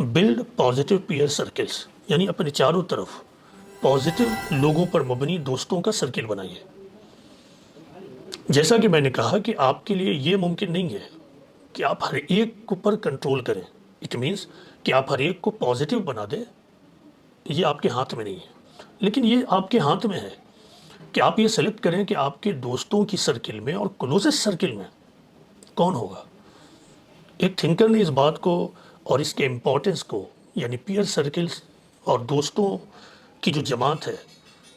Blood positive pair circles, یعنی اپنے چاروں طرف پازیٹیو لوگوں پر مبنی دوستوں کا سرکل بنائیے۔ جیسا کہ میں نے کہا کہ آپ کے لیے یہ ممکن نہیں ہے کہ آپ ہر ایک کو پر کنٹرول کریں، اٹ مینس کہ آپ ہر ایک کو پازیٹیو بنا دیں، یہ آپ کے ہاتھ میں نہیں ہے، لیکن یہ آپ کے ہاتھ میں ہے کہ آپ یہ سلیکٹ کریں کہ آپ کے دوستوں کی سرکل میں اور کلوزسٹ سرکل میں کون ہوگا۔ ایک تھنکر نے اس بات کو اور اس کے امپورٹنس کو، یعنی پیئر سرکلز اور دوستوں کی جو جماعت ہے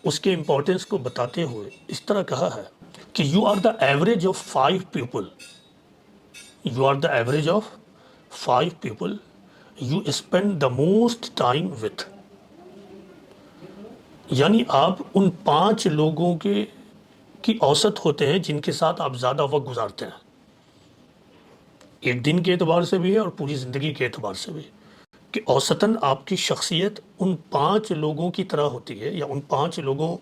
اس کے امپورٹنس کو بتاتے ہوئے اس طرح کہا ہے کہ you are the average of 5 people, you are the average of 5 people you spend the most time with, یعنی آپ ان 5 لوگوں کی اوسط ہوتے ہیں جن کے ساتھ آپ زیادہ وقت گزارتے ہیں، ایک دن کے اعتبار سے بھی ہے اور پوری زندگی کے اعتبار سے بھی، کہ اوسطاً آپ کی شخصیت ان 5 لوگوں کی طرح ہوتی ہے، یا ان 5 لوگوں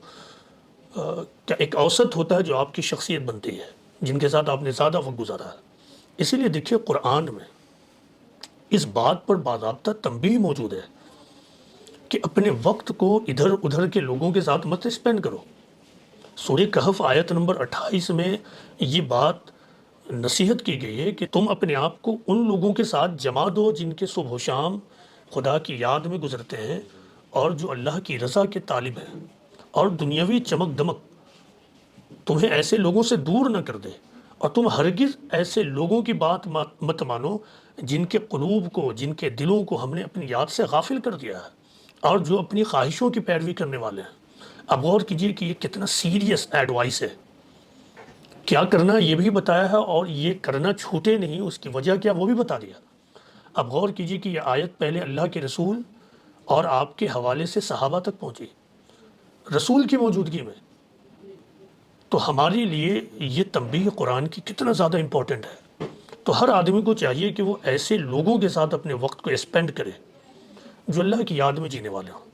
کا ایک اوسط ہوتا ہے جو آپ کی شخصیت بنتی ہے، جن کے ساتھ آپ نے زیادہ وقت گزارا ہے۔ اسی لیے دیکھیے قرآن میں اس بات پر باضابطہ تنبیہ موجود ہے کہ اپنے وقت کو ادھر ادھر کے لوگوں کے ساتھ مت اسپینڈ کرو۔ سورہ کہف آیت نمبر 28 میں یہ بات نصیحت کی گئی ہے کہ تم اپنے آپ کو ان لوگوں کے ساتھ جما دو جن کے صبح و شام خدا کی یاد میں گزرتے ہیں اور جو اللہ کی رضا کے طالب ہیں، اور دنیاوی چمک دمک تمہیں ایسے لوگوں سے دور نہ کر دے، اور تم ہرگز ایسے لوگوں کی بات مت مانو جن کے قلوب کو، جن کے دلوں کو ہم نے اپنی یاد سے غافل کر دیا ہے، اور جو اپنی خواہشوں کی پیروی کرنے والے ہیں۔ اب غور کیجئے کہ یہ کتنا سیریس ایڈوائس ہے، کیا کرنا یہ بھی بتایا ہے، اور یہ کرنا چھوٹے نہیں اس کی وجہ کیا وہ بھی بتا دیا۔ اب غور کیجئے کہ یہ آیت پہلے اللہ کے رسول اور آپ کے حوالے سے صحابہ تک پہنچی، رسول کی موجودگی میں، تو ہمارے لیے یہ تنبیہ قرآن کی کتنا زیادہ امپورٹنٹ ہے۔ تو ہر آدمی کو چاہیے کہ وہ ایسے لوگوں کے ساتھ اپنے وقت کو اسپینڈ کرے جو اللہ کی یاد میں جینے والے ہوں۔